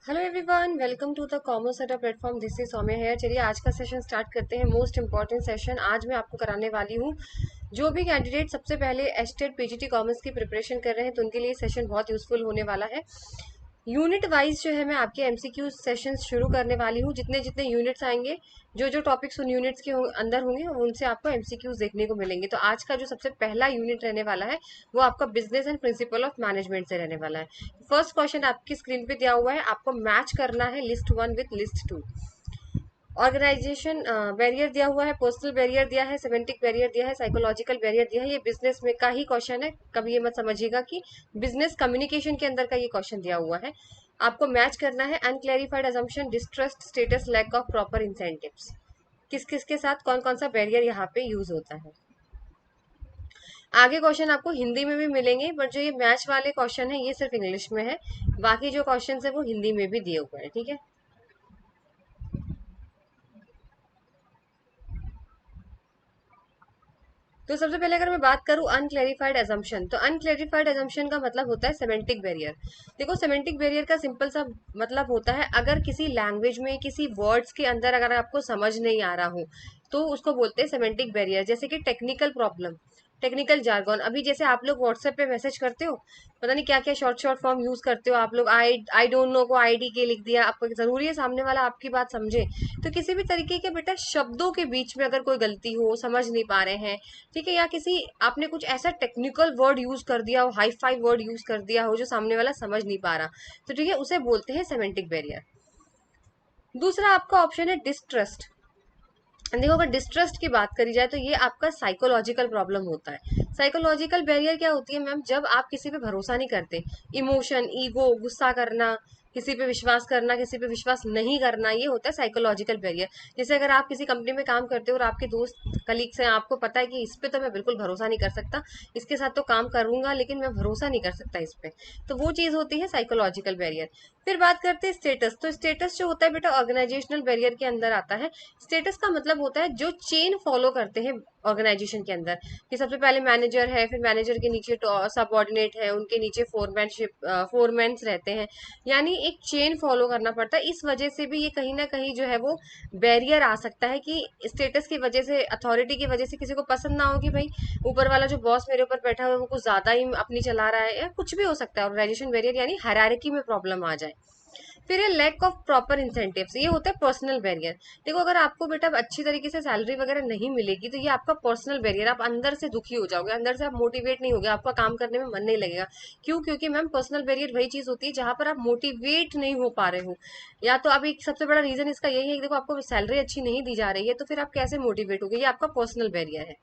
Hello everyone, welcome to the commerce eight platform. This is Saumya है। चलिए आज का सेशन स्टार्ट करते हैं। मोस्ट इंपॉर्टेंट सेशन आज मैं आपको कराने वाली हूँ। जो भी कैंडिडेट सबसे पहले एस्टेट पीजीटी कॉमर्स की प्रिपरेशन कर रहे हैं तो उनके लिए सेशन बहुत यूजफुल होने वाला है। यूनिट वाइज जो है मैं आपके एमसीक्यू सेशंस शुरू करने वाली हूँ। जितने जितने यूनिट्स आएंगे, जो जो टॉपिक्स उन यूनिट्स के अंदर होंगे उनसे आपको एमसीक्यूज देखने को मिलेंगे। तो आज का जो सबसे पहला यूनिट रहने वाला है वो आपका business and principal of management से रहने वाला है। फर्स्ट क्वेश्चन आपकी स्क्रीन पे दिया हुआ है, आपको मैच करना है list one with list two. Organisation barrier दिया हुआ है, पर्सनल बैरियर दिया है, सेमेंटिक बैरियर दिया है, साइकोलॉजिकल बैरियर दिया है। ये बिजनेस में का ही क्वेश्चन है, कभी ये मत समझिएगा कि बिजनेस कम्युनिकेशन के अंदर का ये क्वेश्चन दिया हुआ है। आपको मैच करना है unclarified assumption, distrust, status, lack of proper incentives. किस किस के साथ कौन कौन सा बैरियर यहाँ पे यूज होता है। आगे क्वेश्चन आपको हिंदी में भी मिलेंगे, बट जो ये मैच वाले क्वेश्चन है ये सिर्फ इंग्लिश में है। बाकी जो क्वेश्चन है वो हिंदी में भी दिए हुए हैं। ठीक है, तो सबसे पहले अगर मैं बात करूं अनक्लैरिफाइड एजम्पशन, तो अनक्लैरिफाइड एजम्पशन का मतलब होता है सेमेंटिक बैरियर। देखो, सेमेंटिक बैरियर का सिंपल सा मतलब होता है, अगर किसी लैंग्वेज में किसी वर्ड्स के अंदर अगर आपको समझ नहीं आ रहा हो तो उसको बोलते हैं सेमेंटिक बैरियर। जैसे कि टेक्निकल प्रॉब्लम, टेक्निकल जार्गन। अभी जैसे आप लोग व्हाट्सएप पे मैसेज करते हो, पता नहीं क्या क्या शॉर्ट शॉर्ट फॉर्म यूज करते हो आप लोग। आई डोंट नो को आईडी के लिख दिया। आपको जरूरी है सामने वाला आपकी बात समझे। तो किसी भी तरीके के बेटा शब्दों के बीच में अगर कोई गलती हो, समझ नहीं पा रहे हैं, ठीक है, या किसी आपने कुछ ऐसा टेक्निकल वर्ड यूज कर दिया हो, हाई फाई वर्ड यूज कर दिया हो जो सामने वाला समझ नहीं पा रहा, तो ठीक है, उसे बोलते हैं सेमेंटिक बैरियर। दूसरा आपका ऑप्शन है डिस्ट्रस्ट। देखो, अगर डिस्ट्रस्ट की बात करी जाए तो ये आपका साइकोलॉजिकल प्रॉब्लम होता है। साइकोलॉजिकल बैरियर क्या होती है मैम? जब आप किसी पे भरोसा नहीं करते, इमोशन, ईगो, गुस्सा करना, किसी पे विश्वास करना, किसी पे विश्वास नहीं करना, ये होता है साइकोलॉजिकल बैरियर। जैसे अगर आप किसी कंपनी में काम करते हो और आपके दोस्त कलीग्स हैं, आपको पता है कि इस पे तो मैं बिल्कुल भरोसा नहीं कर सकता, इसके साथ तो काम करूंगा लेकिन मैं भरोसा नहीं कर सकता इस पे, तो वो चीज होती है साइकोलॉजिकल बैरियर। फिर बात करते हैं स्टेटस। तो स्टेटस जो होता है बेटा ऑर्गेनाइजेशनल बैरियर के अंदर आता है। स्टेटस का मतलब होता है जो चेन फॉलो करते हैं ऑर्गेनाइजेशन के अंदर, कि सबसे पहले मैनेजर है, फिर मैनेजर के नीचे सबऑर्डिनेट है, उनके नीचे फोरमैन्स रहते हैं। यानी एक चेन फॉलो करना पड़ता है। इस वजह से भी ये कहीं ना कहीं जो है वो बैरियर आ सकता है कि स्टेटस की वजह से, अथॉरिटी की वजह से किसी को पसंद ना हो कि भाई ऊपर वाला जो बॉस मेरे ऊपर बैठा हुआ है वो कुछ ज्यादा ही अपनी चला रहा है, या कुछ भी हो सकता है। ऑर्गेनाइजेशन बैरियर यानी हायरार्की में प्रॉब्लम आ जाए। फिर ये लैक ऑफ प्रॉपर इंसेंटिव्स, ये होता है पर्सनल बैरियर। देखो, अगर आपको बेटा अच्छी तरीके से सैलरी वगैरह नहीं मिलेगी तो ये आपका पर्सनल बैरियर, आप अंदर से दुखी हो जाओगे, अंदर से आप मोटिवेट नहीं होगे, आपका काम करने में मन नहीं लगेगा। क्यों? क्योंकि मैम पर्सनल बैरियर वही चीज होती है जहां पर आप मोटिवेट नहीं हो पा रहे हो। या तो अभी सबसे बड़ा रीजन इसका यही है कि देखो आपको सैलरी अच्छी नहीं दी जा रही है, तो फिर आप कैसे मोटिवेट होगे? ये आपका पर्सनल बैरियर है।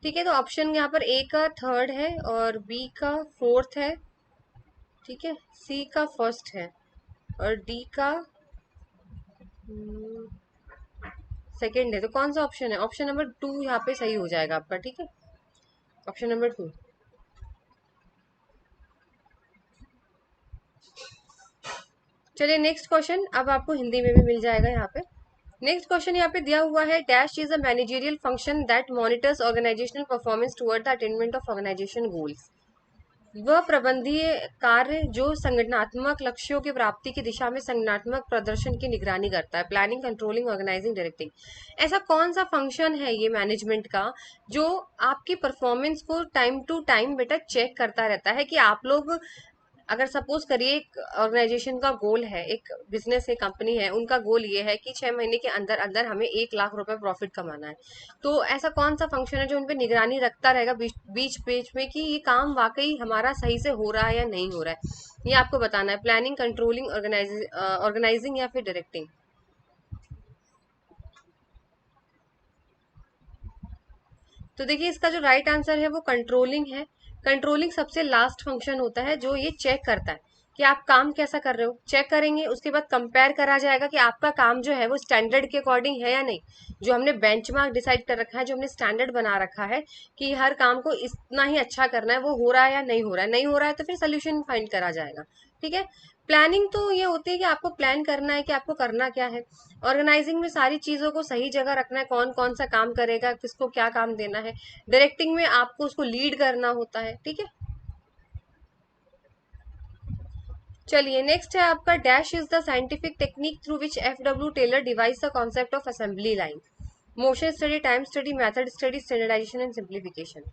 ठीक है, तो ऑप्शन यहाँ पर ए का थर्ड है और बी का फोर्थ है, ठीक है, सी का फर्स्ट है और डी का सेकेंड है। तो कौन सा ऑप्शन है? ऑप्शन नंबर टू यहाँ पे सही हो जाएगा आपका। ठीक है, ऑप्शन नंबर टू। चलिए नेक्स्ट क्वेश्चन, अब आपको हिंदी में भी मिल जाएगा यहाँ पे। नेक्स्ट क्वेश्चन यहाँ पे दिया हुआ है, dash is a managerial function that monitors organisational performance toward the attainment of organisation goals. वह प्रबंधीय कार्य जो संगठनात्मक लक्ष्यों की प्राप्ति की दिशा में संगठनात्मक प्रदर्शन की निगरानी करता है। Planning, controlling, organising, directing. ऐसा कौन सा फंक्शन है ये मैनेजमेंट का जो आपकी परफॉर्मेंस को टाइम टू टाइम बेटा चेक करता रहता है कि आप लोग, अगर सपोज करिए एक ऑर्गेनाइजेशन का गोल है, एक बिजनेस है, कंपनी है, उनका गोल ये है कि 6 महीने के अंदर अंदर हमें 1 लाख रुपए प्रॉफिट कमाना है। तो ऐसा कौन सा फंक्शन है जो उन पे निगरानी रखता रहेगा बीच बीच बीच में कि ये काम वाकई हमारा सही से हो रहा है या नहीं हो रहा है? ये आपको बताना है। प्लानिंग, कंट्रोलिंग, ऑर्गेनाइजिंग या फिर डायरेक्टिंग। तो देखिए, इसका जो राइट आंसर है वो कंट्रोलिंग है। कंट्रोलिंग सबसे लास्ट फंक्शन होता है जो ये चेक करता है कि आप काम कैसा कर रहे हो। चेक करेंगे, उसके बाद कंपेयर करा जाएगा कि आपका काम जो है वो स्टैंडर्ड के अकॉर्डिंग है या नहीं। जो हमने बेंचमार्क डिसाइड कर रखा है, जो हमने स्टैंडर्ड बना रखा है कि हर काम को इतना ही अच्छा करना है, वो हो रहा है या नहीं हो रहा है। नहीं हो रहा है तो फिर सोल्यूशन फाइंड करा जाएगा। ठीक है, प्लानिंग तो ये होती है कि आपको प्लान करना है कि आपको करना क्या है। ऑर्गेनाइजिंग में सारी चीजों को सही जगह रखना है, कौन कौन सा काम करेगा, किसको क्या काम देना है। डायरेक्टिंग में आपको उसको लीड करना होता है। ठीक है, चलिए नेक्स्ट है आपका, dash is the scientific technique through which FW Taylor devise the concept of assembly line, motion study, time study, method study, standardisation and simplification.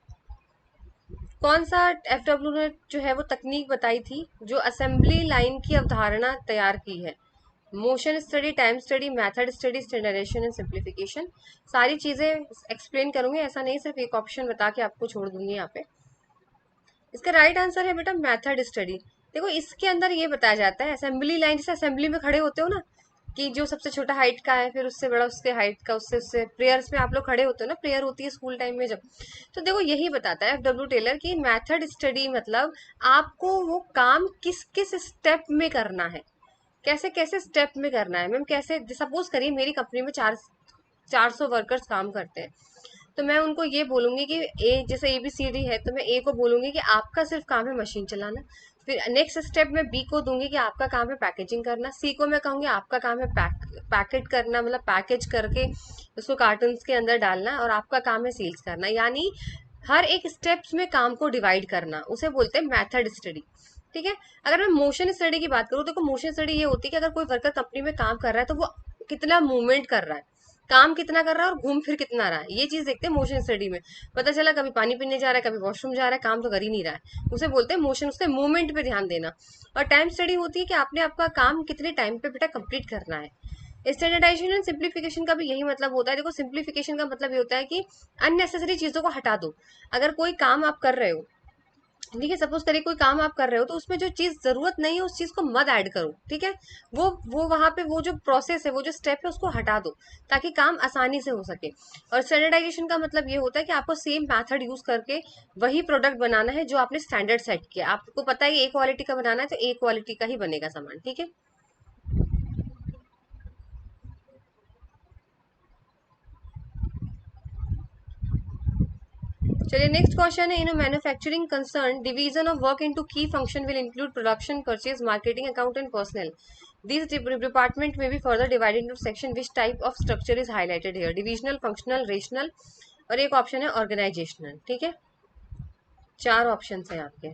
कौन सा FW ने जो है वो तकनीक बताई थी जो असेंबली लाइन की अवधारणा तैयार की है? Motion study, time study, method study, standardisation and simplification. सारी चीजें एक्सप्लेन करूंगी, ऐसा नहीं सिर्फ एक ऑप्शन बता के आपको छोड़ दूंगी यहाँ पे। इसका राइट आंसर है बेटा मेथड स्टडी। देखो इसके अंदर ये बताया जाता है असेंबली लाइन, जैसे असेंबली में खड़े होते हो ना, कि जो सबसे छोटा हाइट का है, फिर उससे बड़ा उसके हाइट का, उससे उससे प्रेयर्स में आप लोग खड़े होते हो ना, प्रेयर होती है स्कूल टाइम में जब। तो देखो यही बताता है FW टेलर की मेथड स्टडी मतलब आपको वो काम किस किस स्टेप में करना है, कैसे कैसे स्टेप में करना है। मैम कैसे, सपोज करिए मेरी कंपनी में 400 वर्कर्स काम करते हैं, तो मैं उनको ये बोलूंगी कि ए, जैसे ABCD है, तो मैं ए को बोलूंगी कि आपका सिर्फ काम है मशीन चलाना। फिर नेक्स्ट स्टेप में बी को दूंगी कि आपका काम है पैकेजिंग करना। सी को मैं कहूंगी आपका काम है पैकेट करना, मतलब पैकेज करके उसको कार्टून के अंदर डालना, और आपका काम है सील्स करना। यानी हर एक स्टेप्स में काम को डिवाइड करना, उसे बोलते हैं मेथड स्टडी। ठीक है। अगर मैं मोशन स्टडी की बात करूँ, तो मोशन स्टडी ये होती है कि अगर कोई वर्कर कंपनी में काम कर रहा है तो वो कितना मूवमेंट कर रहा है, काम कितना कर रहा है और घूम फिर कितना रहा है, ये चीज देखते हैं मोशन स्टडी में। पता चला कभी पानी पीने जा रहा है, कभी वॉशरूम जा रहा है, काम तो कर ही नहीं रहा है, उसे बोलते हैं मोशन, उसके मूवमेंट पे ध्यान देना। और टाइम स्टडी होती है कि आपने आपका काम कितने टाइम पे बेटा कंप्लीट करना है। स्टैंडर्डाइजेशन एंड सिंप्लीफिकेशन का भी यही मतलब होता है। देखो सिंप्लीफिकेशन का मतलब ये होता है कि अननेसेसरी चीजों को हटा दो। अगर कोई काम आप कर रहे हो, ठीक है, सपोज करिए कोई काम आप कर रहे हो, तो उसमें जो चीज जरूरत नहीं है उस चीज को मत ऐड करो। ठीक है। वो वहां पे वो जो प्रोसेस है, वो जो स्टेप है, उसको हटा दो ताकि काम आसानी से हो सके। और स्टैंडर्डाइजेशन का मतलब ये होता है कि आपको सेम मेथड यूज करके वही प्रोडक्ट बनाना है जो आपने स्टैंडर्ड सेट किया। आपको पता है ए क्वालिटी का बनाना है, तो ए क्वालिटी का ही बनेगा सामान। ठीक है। चलिए नेक्स्ट क्वेश्चन है, in manufacturing concern division of work into key function will include production, purchase, marketing, account and personnel. These department may be further divided into section. Which type of structure is highlighted here? Divisional, functional, rational, और एक option है organisational. ठीक है, चार option है आपके।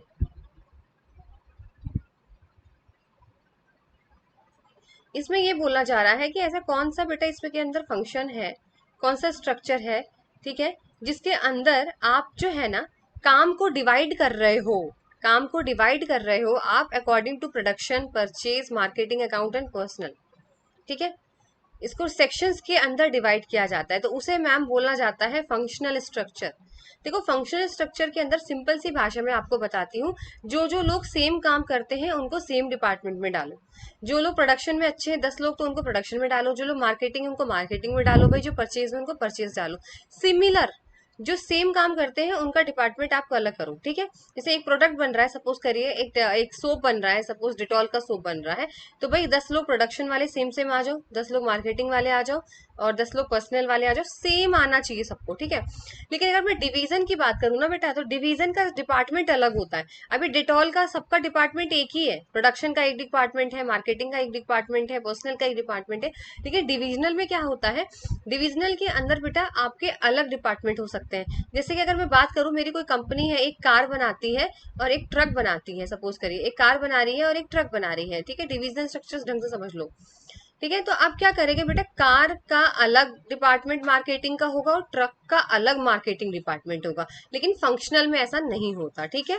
इसमें ये बोला जा रहा है कि ऐसा कौन सा बेटा इसमें के अंदर फंक्शन है, कौन सा स्ट्रक्चर है, ठीक है, जिसके अंदर आप जो है ना काम को डिवाइड कर रहे हो, काम को डिवाइड कर रहे हो आप according to production, purchase, marketing, account and personal. ठीक है, इसको सेक्शंस के अंदर डिवाइड किया जाता है, तो उसे मैम बोला जाता है फंक्शनल स्ट्रक्चर। देखो फंक्शनल स्ट्रक्चर के अंदर सिंपल सी भाषा में आपको बताती हूँ, जो जो लोग सेम काम करते हैं उनको सेम डिपार्टमेंट में डालो। जो लोग प्रोडक्शन में अच्छे हैं 10 लोग, तो उनको प्रोडक्शन में डालो। जो लोग मार्केटिंग है उनको मार्केटिंग में डालो भाई। जो परचेज है उनको परचेज डालो। सिमिलर जो सेम काम करते हैं उनका डिपार्टमेंट आप अलग करो। ठीक है। जैसे एक प्रोडक्ट बन रहा है, सपोज करिए एक सोप बन रहा है, सपोज डिटॉल का सोप बन रहा है, तो भाई 10 लोग प्रोडक्शन वाले सेम सेम आ जाओ, 10 लोग मार्केटिंग वाले आ जाओ, और 10 लोग पर्सनल वाले आ जाओ। सेम आना चाहिए सबको। ठीक है। लेकिन अगर मैं डिवीजन की बात करूँ ना बेटा, तो डिवीजन का डिपार्टमेंट अलग होता है। अभी डिटॉल का सबका डिपार्टमेंट एक ही है, प्रोडक्शन का एक डिपार्टमेंट है, मार्केटिंग का एक डिपार्टमेंट है, पर्सनल का एक डिपार्टमेंट है। लेकिन डिविजनल में क्या होता है, डिविजनल के अंदर बेटा आपके अलग डिपार्टमेंट हो सकते हैं। जैसे कि अगर मैं बात करूं, मेरी कोई कंपनी है, एक कार बनाती है और एक ट्रक बनाती है, सपोज करिए एक कार बना रही है और एक ट्रक बना रही है। ठीक है, डिविजन स्ट्रक्चर ढंग से समझ लो। ठीक है, तो आप क्या करेंगे बेटा, कार का अलग डिपार्टमेंट मार्केटिंग का होगा और ट्रक का अलग मार्केटिंग डिपार्टमेंट होगा। लेकिन फंक्शनल में ऐसा नहीं होता। ठीक है।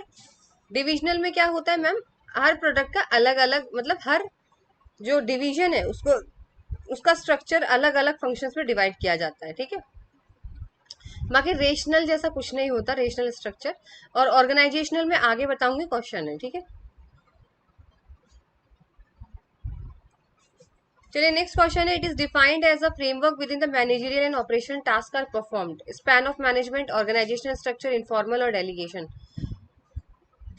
डिविजनल में क्या होता है मैम, हर प्रोडक्ट का अलग अलग, मतलब हर जो डिवीजन है उसको, उसका स्ट्रक्चर अलग अलग फंक्शंस में डिवाइड किया जाता है। ठीक है। बाकी रेशनल जैसा कुछ नहीं होता, रेशनल स्ट्रक्चर। और ऑर्गेनाइजेशनल में आगे बताऊंगी, क्वेश्चन है। ठीक है। चलिए नेक्स्ट क्वेश्चन है, it is defined as a framework within the managerial and operation task are performed, span of management, organisational structure, informal और डेलीगेशन।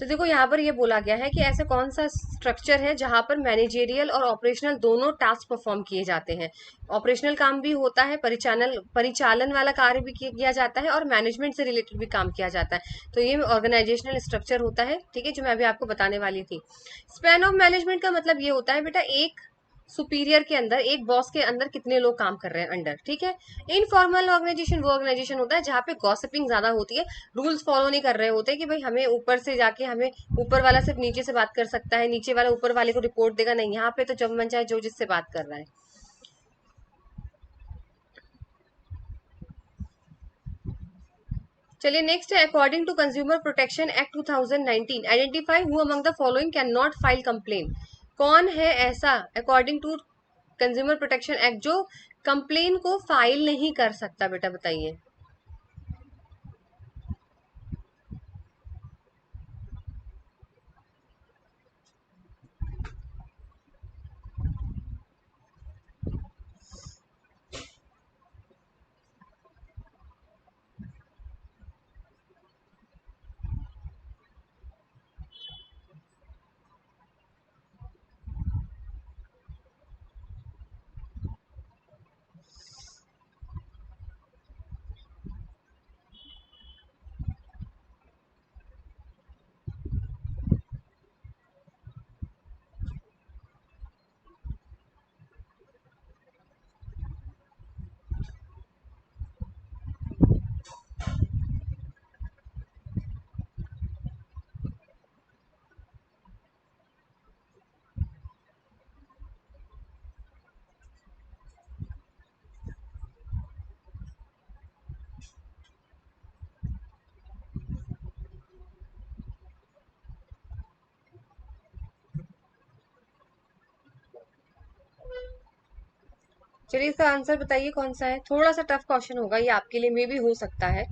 तो देखो यहाँ पर ये बोला गया है कि ऐसा कौन सा स्ट्रक्चर है जहां पर मैनेजेरियल और ऑपरेशनल दोनों टास्क परफॉर्म किए जाते हैं। ऑपरेशनल काम भी होता है, परिचालन परिचालन वाला कार्य भी किया जाता है, और मैनेजमेंट से रिलेटेड भी काम किया जाता है। तो ये ऑर्गेनाइजेशनल स्ट्रक्चर होता है। ठीक है, जो मैं अभी आपको बताने वाली थी। स्पैन ऑफ मैनेजमेंट का मतलब ये होता है बेटा, एक सुपीरियर के अंदर, एक बॉस के अंदर कितने लोग काम कर रहे हैं अंडर, ठीक है। इनफॉर्मल ऑर्गेनाइजेशन वो ऑर्गेनाइजेशन होता है जहाँ पे गॉसिपिंग ज्यादा होती है, रूल्स फॉलो नहीं कर रहे होते कि भाई हमें ऊपर से जाके, हमें ऊपर वाला सिर्फ नीचे से बात कर सकता है, नीचे वाला ऊपर वाले को रिपोर्ट देगा, नहीं, यहाँ पे तो जब मन चाहे जो जिससे बात कर रहा है। चलिए नेक्स्ट है, according to consumer protection act 2019 identify who among the following can not file complain. कौन है ऐसा according to consumer protection act जो कंप्लेन को फाइल नहीं कर सकता, बेटा बताइए। चलिए इसका आंसर बताइए कौन सा है, थोड़ा सा टफ क्वेश्चन होगा ये आपके लिए, मे भी हो सकता है।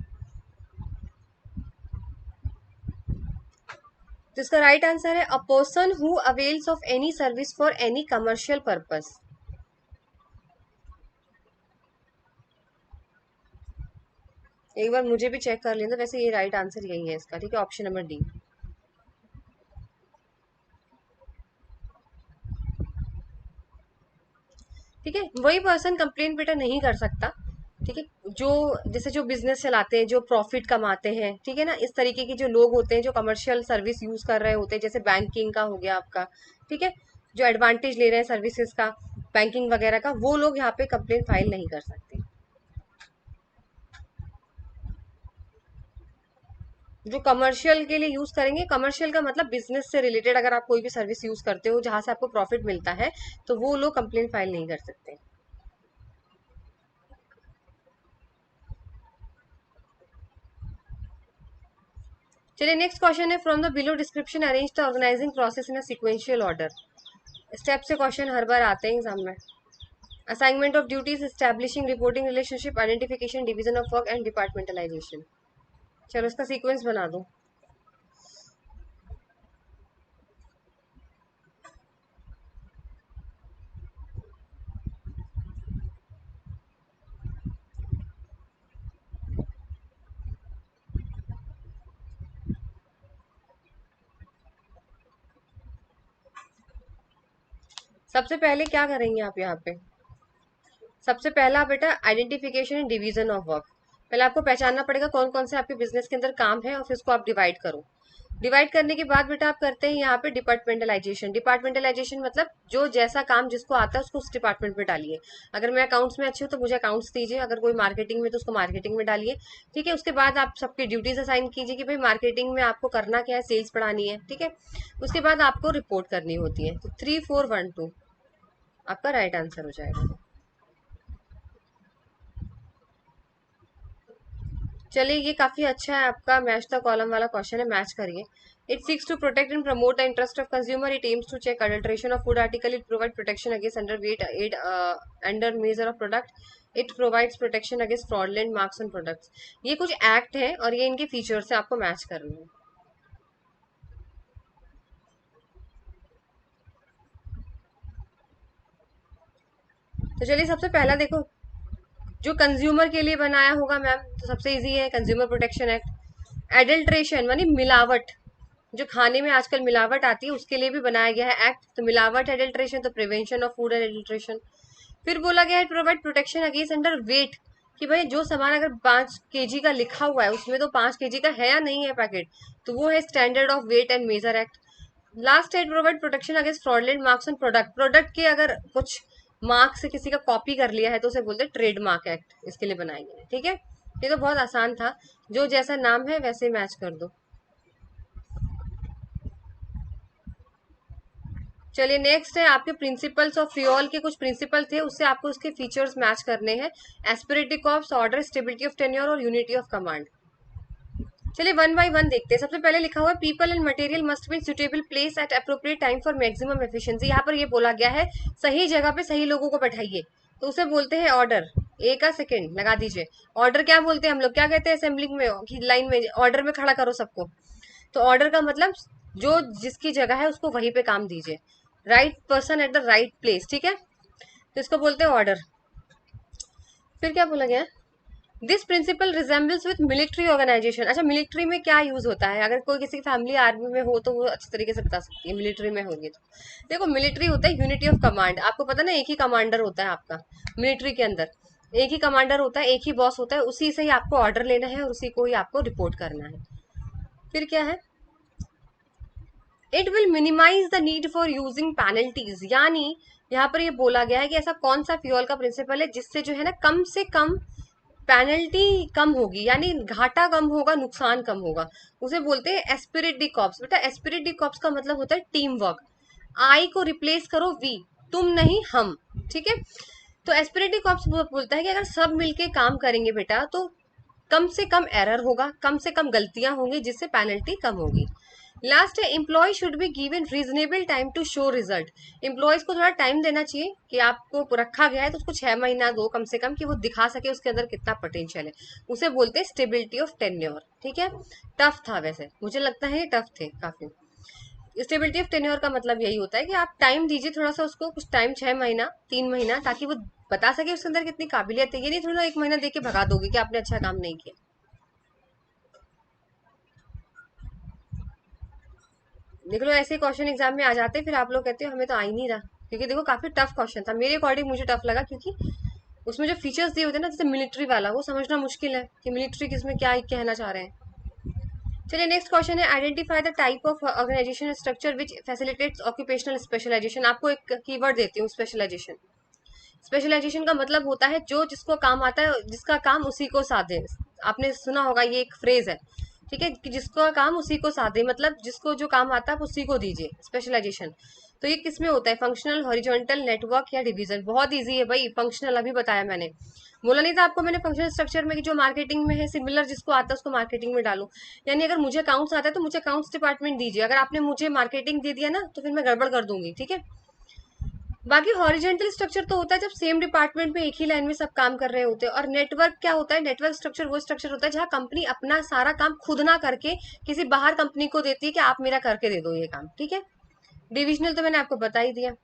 तो इसका राइट आंसर है a person who avails of any service for any commercial purpose. एक बार मुझे भी चेक कर लेना, वैसे ये राइट आंसर यही है इसका, ठीक है, ऑप्शन नंबर डी। ठीक है, वही पर्सन कंप्लेन बेटा नहीं कर सकता, ठीक है, जो जैसे जो बिजनेस चलाते हैं, जो प्रॉफिट कमाते हैं, ठीक है ना, इस तरीके के जो लोग होते हैं जो कमर्शियल सर्विस यूज कर रहे होते हैं, जैसे बैंकिंग का हो गया आपका, ठीक है, जो एडवांटेज ले रहे हैं सर्विसेज का, बैंकिंग वगैरह का, वो लोग यहाँ पे कंप्लेन फाइल नहीं कर सकते। जो कमर्शियल के लिए यूज करेंगे, कमर्शियल का मतलब बिजनेस से रिलेटेड, अगर आप कोई भी सर्विस यूज करते हो जहां से आपको प्रॉफिट मिलता है, तो वो लोग कंप्लेन फाइल नहीं कर सकते। चलिए नेक्स्ट क्वेश्चन है, from the below description arrange the organising process in a sequential order. Step से क्वेश्चन हर बार आते हैं एग्जाम में। Assignment of duties, establishing reporting relationship, identification, division of work and departmentalisation. चलो इसका सीक्वेंस बना दो। सबसे पहले क्या करेंगे आप यहाँ पे, सबसे पहला बेटा identification and division of work. पहले आपको पहचानना पड़ेगा कौन कौन से आपके बिजनेस के अंदर काम है, और फिर उसको आप डिवाइड करो। डिवाइड करने के बाद बेटा आप करते हैं यहाँ पे डिपार्टमेंटलाइजेशन। डिपार्टमेंटलाइजेशन मतलब जो जैसा काम जिसको आता है उसको उस डिपार्टमेंट में डालिए। अगर मैं अकाउंट्स में अच्छी हूँ तो मुझे अकाउंट्स दीजिए, अगर कोई मार्केटिंग में तो उसको मार्केटिंग में डालिए, ठीक है। उसके बाद आप सबकी ड्यूटीज असाइन कीजिए कि भाई मार्केटिंग में आपको करना क्या है, सेल्स बढ़ानी है, ठीक है। उसके बाद आपको रिपोर्ट करनी होती है, तो 3 4 1 2 आपका राइट आंसर हो जाएगा। चलिए ये काफी अच्छा है आपका, मैच द कॉलम वाला क्वेश्चन है, मैच करिए। It seeks to protect and promote the interest of consumer, it aims to check adulteration of food article, it provide protection against under weight and under measure of product, it provides protection against fraudulent marks on products. ये कुछ act है और ये इनके features है, आपको match करना है। तो चलिए सबसे पहला देखो, जो कंज्यूमर के लिए बनाया होगा मैम, तो सबसे इजी है कंज्यूमर प्रोटेक्शन एक्ट। एडल्ट्रेशन मानी मिलावट, जो खाने में आजकल मिलावट आती है उसके लिए भी बनाया गया है एक्ट, तो मिलावट एडल्ट्रेशन, तो प्रिवेंशन ऑफ फूड एडल्ट्रेशन। फिर बोला गया है provide protection against under wait, कि भाई जो सामान अगर 5 kg का लिखा हुआ है उसमें तो 5 kg का है या नहीं है पैकेट, तो वो है standard of weight and measure act. Last है provide protection against fraudulent marks on product, product के अगर कुछ मार्क से किसी का कॉपी कर लिया है तो उसे बोलते हैं ट्रेडमार्क एक्ट, इसके लिए बनाए गए हैं। ठीक है, ये तो बहुत आसान था, जो जैसा नाम है वैसे मैच कर दो। चलिए नेक्स्ट है आपके प्रिंसिपल्स ऑफ फ्यूल के कुछ प्रिंसिपल थे, उससे आपको उसके फीचर्स मैच करने हैं। Esprit de corps, order, stability of tenure और यूनिटी ऑफ कमांड। चलिए वन बाय वन देखते हैं। सबसे पहले लिखा हुआ है people and material must be suitable place at appropriate time for maximum efficiency. यहाँ पर ये बोला गया है सही जगह पे सही लोगों को बैठाइए, तो उसे बोलते हैं ऑर्डर। ए का सेकंड लगा दीजिए। ऑर्डर क्या बोलते हैं हम लोग, क्या कहते हैं असेंबलिंग में कि लाइन में ऑर्डर में खड़ा करो सबको, तो ऑर्डर का मतलब जो जिसकी जगह है उसको वहीं पे काम दीजिए, right person at the right place. ठीक है, तो इसको बोलते हैं ऑर्डर। फिर क्या बोला गया, this principle resembles with military organisation. अच्छा, मिलिट्री में क्या यूज होता है, अगर कोई किसी फैमिली आर्मी में हो तो वो अच्छी तरीके से बता सकती है, मिलिट्री में होगी तो देखो मिलिट्री होता है यूनिटी ऑफ कमांड। आपको पता ना, एक ही कमांडर होता है आपका मिलिट्री के अंदर, एक ही कमांडर होता है, एक ही बॉस होता है, उसी से ही आपको ऑर्डर लेना है और उसी को ही आपको रिपोर्ट करना है। फिर क्या है, it will minimise the need for using penalties, यानी यहाँ पर ये बोला गया है कि ऐसा कौन सा फ्यूल का प्रिंसिपल है जिससे जो है ना कम से कम पेनल्टी कम होगी, यानी घाटा कम होगा, नुकसान कम होगा, उसे बोलते हैं एस्पिरिट डी कॉप्स। बेटा एस्पिरिट डी कॉप्स का मतलब होता है टीम वर्क। आई को रिप्लेस करो वी, तुम नहीं हम। ठीक है, तो एस्पिरिट डी कॉप्स बोलता है कि अगर सब मिलके काम करेंगे बेटा तो कम से कम एरर होगा, कम से कम गलतियां होंगी, जिससे पेनल्टी कम होगी। लास्ट है employ should be given reasonable time to show result. Employees को थोड़ा टाइम देना चाहिए कि आपको रखा गया है तो उसको 6 महीना दो कम से कम, कि वो दिखा सके उसके अंदर कितना पोटेंशियल है, उसे बोलते हैं स्टेबिलिटी ऑफ टेन्योर। ठीक है, टफ था वैसे, मुझे लगता है ये टफ थे काफी। स्टेबिलिटी ऑफ टेन्योर का मतलब यही होता है कि आप टाइम दीजिए थोड़ा सा उसको, कुछ टाइम 6 महीना 3 महीना, ताकि वो बता सके उसके अंदर कितनी काबिलियत है। ये नहीं थोड़ा 1 महीना दे के भगा दोगे कि आपने अच्छा काम नहीं किया। देख लो ऐसे क्वेश्चन एग्जाम में आ जाते, फिर आप लोग कहते हो हमें तो आ ही नहीं रहा, क्योंकि देखो काफी टफ क्वेश्चन था मेरे अकॉर्डिंग, मुझे टफ लगा क्योंकि उसमें जो फीचर्स दिए होते हैं ना, जैसे मिलिट्री वाला, वो समझना मुश्किल है कि मिलिट्री किसमें क्या कहना चाह रहे हैं। चलिए नेक्स्ट क्वेश्चन है identify the type of organisation structure which facilitates occupational specialisation. आपको एक कीवर्ड देती हूँ, स्पेशलाइजेशन। स्पेशलाइजेशन का मतलब होता है जो जिसको काम आता है, जिसका काम उसी को साधे। आपने सुना होगा, ये एक फ्रेज है। ठीक है, कि जिसको काम उसी को साधे, मतलब जिसको जो काम आता है आप उसी को दीजिए, स्पेशलाइजेशन। तो ये किस में होता है, फंक्शनल, हॉरिजॉन्टल, नेटवर्क या डिवीजन। बहुत इजी है भाई, फंक्शनल अभी बताया मैंने, बोला नहीं था आपको मैंने फंक्शनल स्ट्रक्चर में कि जो मार्केटिंग में है सिमिलर जिसको आता है उसको मार्केटिंग में डालो। यानी अगर मुझे अकाउंट्स आता है तो मुझे अकाउंट्स डिपार्टमेंट दीजिए, अगर आपने मुझे मार्केटिंग दे दिया ना तो फिर मैं गड़बड़ कर दूंगी। ठीक है, बाकी हॉरिजेंटल स्ट्रक्चर तो होता है जब सेम डिपार्टमेंट में एक ही लाइन में सब काम कर रहे होते हैं। और नेटवर्क क्या होता है, नेटवर्क स्ट्रक्चर वो स्ट्रक्चर होता है जहां कंपनी अपना सारा काम खुद ना करके किसी बाहर कंपनी को देती है कि आप मेरा करके दे दो ये काम। ठीक है, डिविजनल तो मैंने आपको बता ही दिया।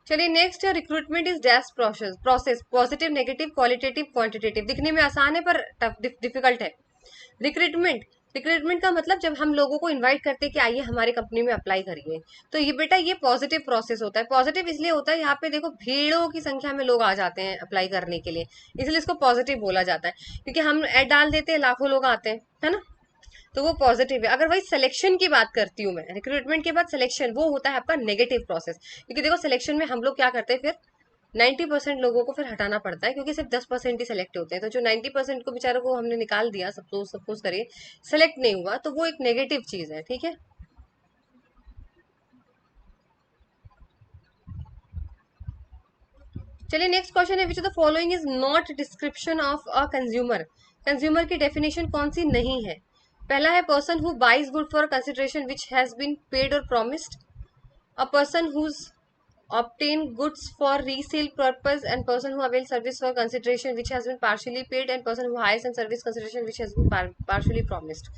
चलिए नेक्स्ट है recruitment is dash process, process positive, negative, qualitative, quantitative. दिखने में आसान है पर डिफिकल्ट है। रिक्रूटमेंट, रिक्रूटमेंट का मतलब जब हम लोगों को इनवाइट करते हैं कि आइए हमारे कंपनी में अप्लाई करिए, तो ये बेटा ये पॉजिटिव प्रोसेस होता है। पॉजिटिव इसलिए होता है, यहाँ पे देखो भीड़ों की संख्या में लोग आ जाते हैं अप्लाई करने के लिए, इसलिए इसको पॉजिटिव बोला जाता है। क्योंकि हम ऐड डाल देते हैं, लाखों लोग आते हैं, है ना, तो वो पॉजिटिव है। अगर वही सिलेक्शन की बात करती हूँ मैं, रिक्रूटमेंट के बाद सिलेक्शन, वो होता है आपका नेगेटिव प्रोसेस। क्योंकि देखो सिलेक्शन में हम लोग क्या करते हैं, फिर 90% लोगों को फिर हटाना पड़ता है, क्योंकि सिर्फ 10% ही सिलेक्ट होते हैं। तो जो 90% को बेचारों को हमने निकाल दिया, सपोज करिए सिलेक्ट नहीं हुआ, तो वो एक नेगेटिव चीज है। ठीक है, चलिए नेक्स्ट क्वेश्चन है which of the following is not description of a consumer. Consumer की डेफिनेशन कौन सी नहीं है। पहला है person who buys good for consideration which has been paid और promised, a person who's obtain goods for resale purpose, and person who avails service for consideration which has been partially paid, and person who hires and service consideration which has been partially promised।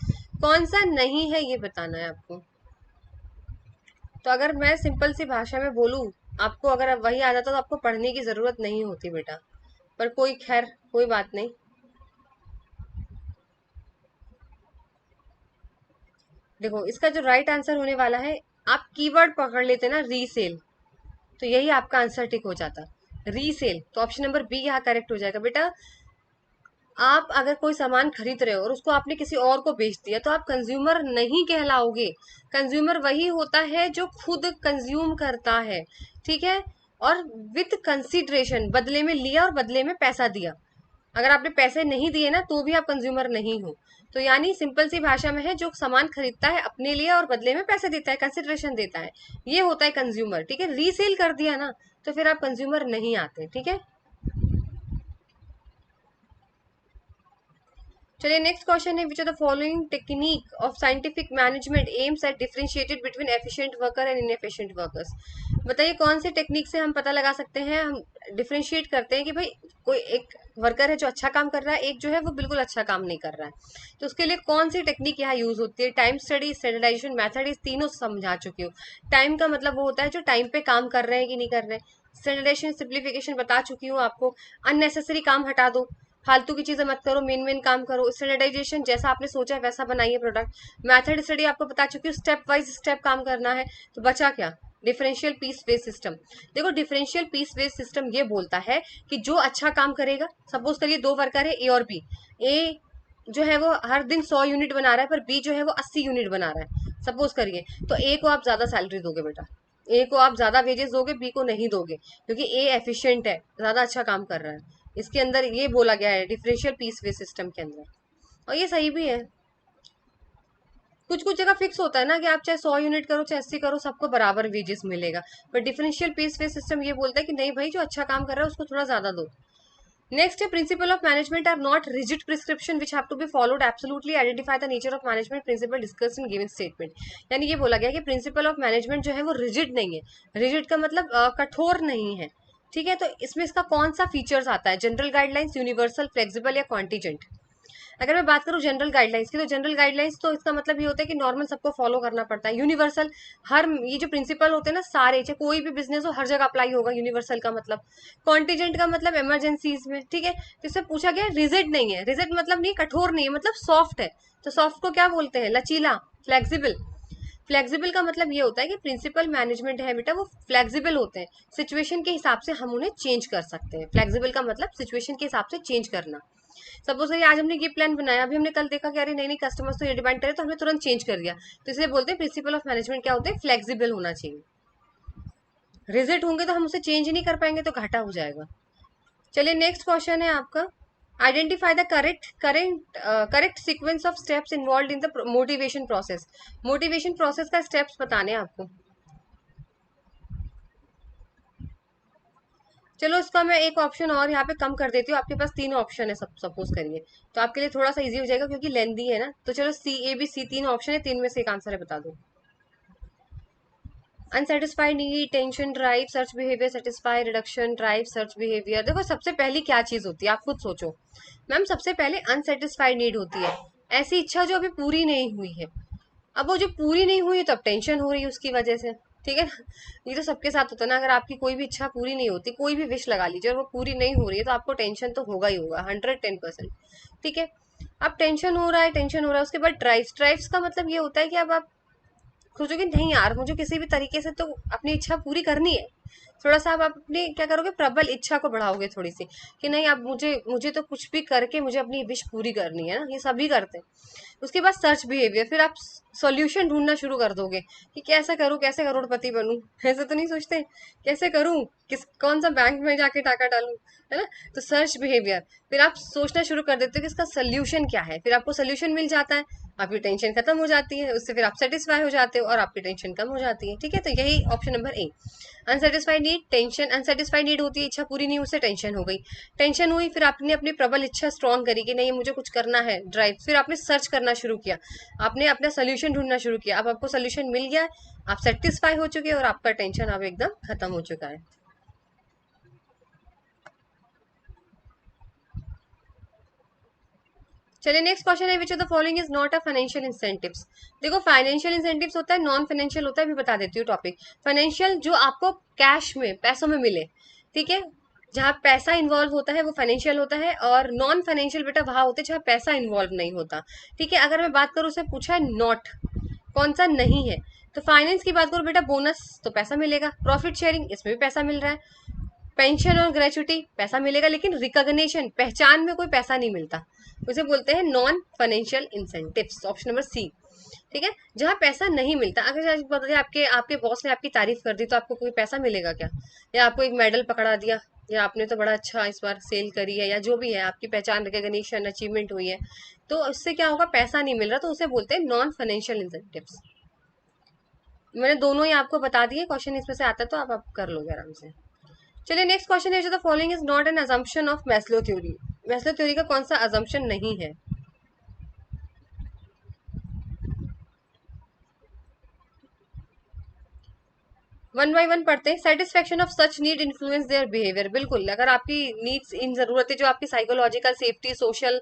कौन सा नहीं है ये बताना है आपको। तो अगर मैं सिंपल सी भाषा में बोलूं आपको, अगर वही आ जाता तो आपको पढ़ने की जरूरत नहीं होती बेटा, पर कोई खैर कोई बात नहीं। देखो इसका जो राइट आंसर होने वाला है, आप कीवर्ड पकड़ लेते ना रीसेल, तो यही आपका आंसर टिक हो जाता, रीसेल। तो ऑप्शन नंबर बी यहाँ करेक्ट हो जाएगा बेटा। आप अगर कोई सामान खरीद रहे हो और उसको आपने किसी और को बेच दिया तो आप कंज्यूमर नहीं कहलाओगे। कंज्यूमर वही होता है जो खुद कंज्यूम करता है, ठीक है। और विथ कंसिडरेशन, बदले में लिया और बदले में पैसा दिया। अगर आपने पैसे नहीं दिए ना तो भी आप कंज्यूमर नहीं हो। तो यानी सिंपल सी भाषा में है, जो सामान खरीदता है अपने लिए और बदले में पैसे देता है, कंसिडरेशन देता है, ये होता है कंज्यूमर, ठीक है। रीसेल कर दिया ना तो फिर आप कंज्यूमर नहीं आते, ठीक है। चलिए नेक्स्ट क्वेश्चन है, which are the following technique of scientific management aims at differentiated between efficient worker and inefficient workers. बताइए कौन सी टेक्निक से हम पता लगा सकते हैं, हम डिफरेंशिएट करते हैं कि भाई कोई एक वर्कर है जो अच्छा काम कर रहा है, एक जो है वो बिल्कुल अच्छा काम नहीं कर रहा है। तो उसके लिए कौन सी टेक्निक यहाँ यूज होती है? टाइम स्टडी, स्टैंडर्डाइजेशन मेथड, इस तीनों समझा चुकी हूँ। टाइम का मतलब वो होता है जो टाइम पे काम कर रहे हैं कि नहीं कर रहे हैं। स्टैंडर्डाइजेशन सिंप्लीफिकेशन बता चुकी हूँ आपको, अननेसेसरी काम हटा दो, फालतू की चीजें मत करो, मेन मेन काम करो। स्टैंडर्डाइजेशन जैसा आपने सोचा है वैसा बनाइए प्रोडक्ट। मेथड स्टडी आपको बता चुकी हूँ, स्टेप वाइज स्टेप काम करना है। तो बचा क्या? Differential piece based system. देखो डिफरेंशियल पीस बेस्ड सिस्टम ये बोलता है कि जो अच्छा काम करेगा, सपोज करिए दो वर्कर है ए और बी। ए जो है वो हर दिन 100 यूनिट बना रहा है, पर बी जो है वो 80 यूनिट बना रहा है, सपोज करिए। तो ए को आप ज्यादा सैलरी दोगे बेटा, ए को आप ज्यादा वेजेस दोगे, बी को नहीं दोगे, क्योंकि ए एफिशिएंट है, ज्यादा अच्छा काम कर रहा है। इसके अंदर ये बोला गया है डिफरेंशियल पीस वे सिस्टम के अंदर, और ये सही भी है। कुछ कुछ जगह फिक्स होता है ना कि आप चाहे 100 यूनिट करो चाहे 80 करो, सबको बराबर वेजेस मिलेगा। पर डिफरेंशियल पीस वे सिस्टम ये बोलता है कि नहीं भाई, जो अच्छा काम कर रहा है उसको थोड़ा ज्यादा दो। नेक्स्ट है, principle of management are not rigid prescription which have to be followed, absolutely identify the nature of management principle discuss in given statement. यानी ये बोला गया कि प्रिंसिपल ऑफ मैनेजमेंट जो है वो रिजिड नहीं है। रिजिड का मतलब कठोर नहीं है, ठीक है। तो इसमें इसका कौन सा फीचर्स आता है? जनरल गाइडलाइंस, यूनिवर्सल, फ्लेक्सिबल या कॉन्टीजेंट। अगर मैं बात करूं जनरल गाइडलाइंस की, तो जनरल गाइडलाइंस तो इसका मतलब ये होता है कि नॉर्मल सबको फॉलो करना पड़ता है। यूनिवर्सल, हर ये जो प्रिंसिपल होते हैं ना सारे, चाहे कोई भी बिजनेस हो हर जगह अप्लाई होगा, यूनिवर्सल का मतलब। कॉन्टीजेंट का मतलब इमरजेंसीज में, ठीक है। तो इससे पूछा गया रिजिड नहीं है। रिजिड मतलब नहीं कठोर नहीं है, मतलब सॉफ्ट है। तो सॉफ्ट को क्या बोलते हैं? लचीला, फ्लेक्सिबल। फ्लेक्सिबल का मतलब ये होता है कि प्रिंसिपल मैनेजमेंट है बेटा वो फ्लेक्सिबल होते हैं, सिचुएशन के हिसाब से हम उन्हें चेंज कर सकते हैं। फ्लेक्सिबल का मतलब सिचुएशन के हिसाब से चेंज करना। सपोज करिए आज हमने ये प्लान बनाया, अभी हमने कल देखा कि अरे नहीं नहीं कस्टमर्स तो ये डिमांड करे, तो हमने तुरंत चेंज कर दिया। तो इसलिए बोलते हैं प्रिंसिपल ऑफ मैनेजमेंट क्या होते हैं? फ्लेक्सिबल होना चाहिए। रिजिड होंगे तो हम उसे चेंज ही नहीं कर पाएंगे, तो घाटा हो जाएगा। चलिए नेक्स्ट क्वेश्चन है आपका, identify the correct sequence of steps involve in the motivation process. Motivation process का स्टेप्स बताने हैं आपको। चलो इसका मैं एक ऑप्शन और यहाँ पे कम कर देती हूँ, आपके पास तीन ऑप्शन है, सब सपोज करिए, तो आपके लिए थोड़ा सा इजी हो जाएगा क्योंकि लेंदी है ना। तो चलो सी ए बी सी तीन ऑप्शन है, तीन में से एक आंसर है, बता दो। Unsatisfied need, tension, drive, search behaviour, satisfy, reduction, drive, search behaviour. देखो सबसे पहली क्या चीज होती है, आप खुद सोचो। मैम सबसे पहले अनसेटिस्फाइड नीड होती है, ऐसी इच्छा जो अभी पूरी नहीं हुई है। अब वो जो पूरी नहीं हुई तो अब टेंशन हो रही है उसकी वजह से, ठीक है ना। ये तो सबके साथ होता है ना, अगर आपकी कोई भी इच्छा पूरी नहीं होती, कोई भी विश लगा लीजिए और वो पूरी नहीं हो रही है, तो आपको टेंशन तो होगा ही होगा, 110%, ठीक है। अब टेंशन हो रहा है, टेंशन हो रहा है, उसके बाद ड्राइव्स। ड्राइव्स का मतलब ये होता है कि अब आप सोचोगे नहीं यार मुझे किसी भी तरीके से तो अपनी इच्छा पूरी करनी है। थोड़ा सा आप अपनी क्या करोगे, प्रबल इच्छा को बढ़ाओगे थोड़ी सी, कि नहीं अब मुझे मुझे तो कुछ भी करके मुझे अपनी विश पूरी करनी है ना, ये सभी करते हैं। उसके बाद सर्च बिहेवियर, फिर आप सॉल्यूशन ढूंढना शुरू कर दोगे कि कैसे करूं, कैसे करोड़पति बनूं। ऐसे तो नहीं सोचते कैसे करूं, किस कौन सा बैंक में जाके टाका डालूं, है ना। तो सर्च बिहेवियर, फिर आप सोचना शुरू कर देते हो कि इसका सोल्यूशन क्या है, फिर आपको सोल्यूशन मिल जाता है, आपकी टेंशन खत्म हो जाती है, उससे फिर आप सेटिस्फाई हो जाते हो और आपकी टेंशन कम हो जाती है, ठीक है। तो यही ऑप्शन नंबर ए। Unsatisfied need, tension, unsatisfied need होती है इच्छा पूरी नहीं, उससे टेंशन हो गई। टेंशन हुई, फिर आपने अपनी प्रबल इच्छा स्ट्रॉन्ग करी कि नहीं मुझे कुछ करना है, ड्राइव, फिर आपने सर्च करना शुरू किया, आपने अपना सोल्यूशन ढूंढना शुरू किया, अब आपको सोल्यूशन मिल गया, आप सेटिस्फाई हो चुके और आपका टेंशन अब एकदम खत्म हो चुका है। चलिए नेक्स्ट क्वेश्चन है, which of the following is not a financial incentives. देखो फाइनेंशियल इंसेंटिव्स होता है, नॉन फाइनेंशियल होता है, भी बता देती हूँ टॉपिक। फाइनेंशियल जो आपको कैश में, पैसों में मिले, ठीक है, जहाँ पैसा इन्वॉल्व होता है वो फाइनेंशियल होता है, और नॉन फाइनेंशियल बेटा वहां होते हैं जहाँ पैसा इन्वॉल्व नहीं होता, ठीक है। अगर मैं बात करूँ, उससे पूछा है नॉट, कौन सा नहीं है, तो फाइनेंस की बात करूँ बेटा, बोनस तो पैसा मिलेगा, प्रॉफिट शेयरिंग इसमें भी पैसा मिल रहा है, पेंशन और ग्रेचुटी पैसा मिलेगा, लेकिन रिकॉग्निशन पहचान में कोई पैसा नहीं मिलता, उसे बोलते हैं non financial incentives, option number C. ठीक है, जहाँ पैसा नहीं मिलता, अगर आज बताइए आपके आपके बॉस ने आपकी तारीफ कर दी तो आपको कोई पैसा मिलेगा क्या, या आपको एक मेडल पकड़ा दिया, या आपने तो बड़ा अच्छा इस बार सेल करी है, या जो भी है आपकी पहचान रिकॉग्निशन अचीवमेंट हुई है, तो उससे क्या होगा, पैसा नहीं मिल रहा, तो उसे बोलते हैं नॉन फाइनेंशियल इंसेंटिव्स। मैंने दोनों ही आपको बता दिए, क्वेश्चन इसमें से आता है तो आप कर लोगे आराम से। चलिए नेक्स्ट क्वेश्चन है, जो the following is not an assumption of Maslow theory. Maslow theory का कौन सा अजम्पशन नहीं है? वन बाय वन पढ़ते हैं। Satisfaction of such need influence their behaviour. बिल्कुल, अगर आपकी नीड्स, इन जरूरतें जो आपकी साइकोलॉजिकल, सेफ्टी, सोशल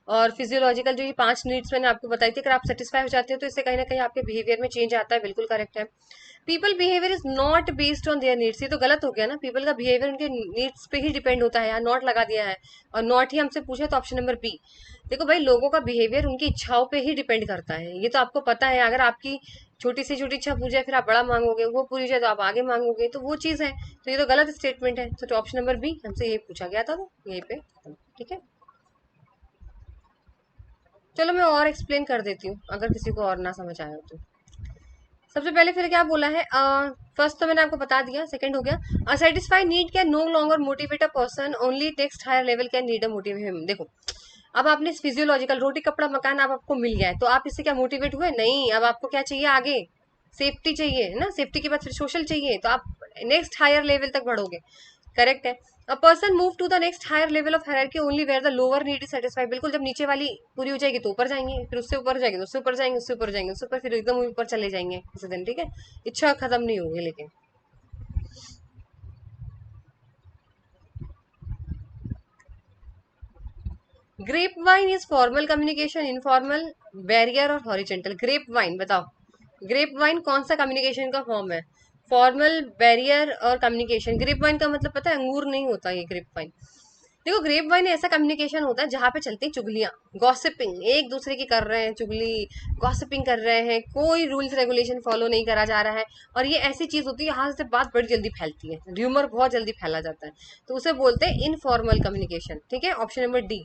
और फिजियोलॉजिकल, जो ये 5 नीड्स मैंने आपको बताई थी, अगर आप सेटिस्फाई हो जाते हैं तो इससे कहीं ना कहीं आपके बिहेवियर में चेंज आता है। बिल्कुल करेक्ट है। People behaviour is not based on their needs, ये तो गलत हो गया ना, पीपल का बिहेवियर उनके नीड्स पे ही डिपेंड होता है, यहाँ नॉट लगा दिया है और नॉट ही हमसे पूछे तो ऑप्शन नंबर बी। देखो भाई, लोगों का बिहेवियर उनकी इच्छाओं पे ही डिपेंड करता है, ये तो आपको पता है। अगर आपकी छोटी से छोटी इच्छा पूरी जाए फिर आप बड़ा मांगोगे, वो पूरी जाए तो आप आगे मांगोगे, तो वो चीज है, तो ये तो गलत स्टेटमेंट है। तो ऑप्शन नंबर बी हमसे ये पूछा गया था, तो यहीं पे ठीक है। चलो मैं और एक्सप्लेन कर देती हूँ, अगर किसी को और ना समझ आया हो तो। सबसे पहले फिर क्या बोला है, फर्स्ट तो मैंने आपको बता दिया, सेकंड हो गया satisfy need can no longer motivate a person, only next higher level can need a motivate him. देखो, अब आपने फिजियोलॉजिकल रोटी कपड़ा मकान अब आपको मिल गया है, तो आप इससे क्या मोटिवेट हुए? नहीं, अब आपको क्या चाहिए आगे? सेफ्टी चाहिए है ना, सेफ्टी के बाद फिर सोशल चाहिए, तो आप नेक्स्ट हायर लेवल तक बढ़ोगे। करेक्ट है। A person move to the next higher level of hierarchy only where the lower need is satisfied. बिल्कुल, जब नीचे वाली पूरी हो जाएगी तो ऊपर जाएंगे, फिर उससे ऊपर जाएंगे तो उससे ऊपर जाएंगे, उससे ऊपर जाएंगे, उससे ऊपर, फिर एकदम ऊपर चले जाएंगे किसी दिन। ठीक है, इच्छा खत्म नहीं होगी। लेकिन grape vine is formal communication, informal, barrier और हॉरिजेंटल। ग्रेप वाइन बताओ, ग्रेप वाइन कौन सा कम्युनिकेशन का फॉर्म है? फॉर्मल, बैरियर और कम्युनिकेशन। ग्रेप वाइन का मतलब पता है, अंगूर नहीं होता ये ग्रेप वाइन। देखो, ग्रेप वाइन ऐसा कम्युनिकेशन होता है जहाँ पे चलती हैं चुगलियां, गॉसिपिंग, एक दूसरे की कर रहे हैं चुगली, गॉसिपिंग कर रहे हैं, कोई रूल्स रेगुलेशन फॉलो नहीं करा जा रहा है, और ये ऐसी चीज होती है यहाँ से बात बड़ी जल्दी फैलती है, र्यूमर बहुत जल्दी फैला जाता है, तो उसे बोलते हैं इनफॉर्मल कम्युनिकेशन। ठीक है, ऑप्शन नंबर डी,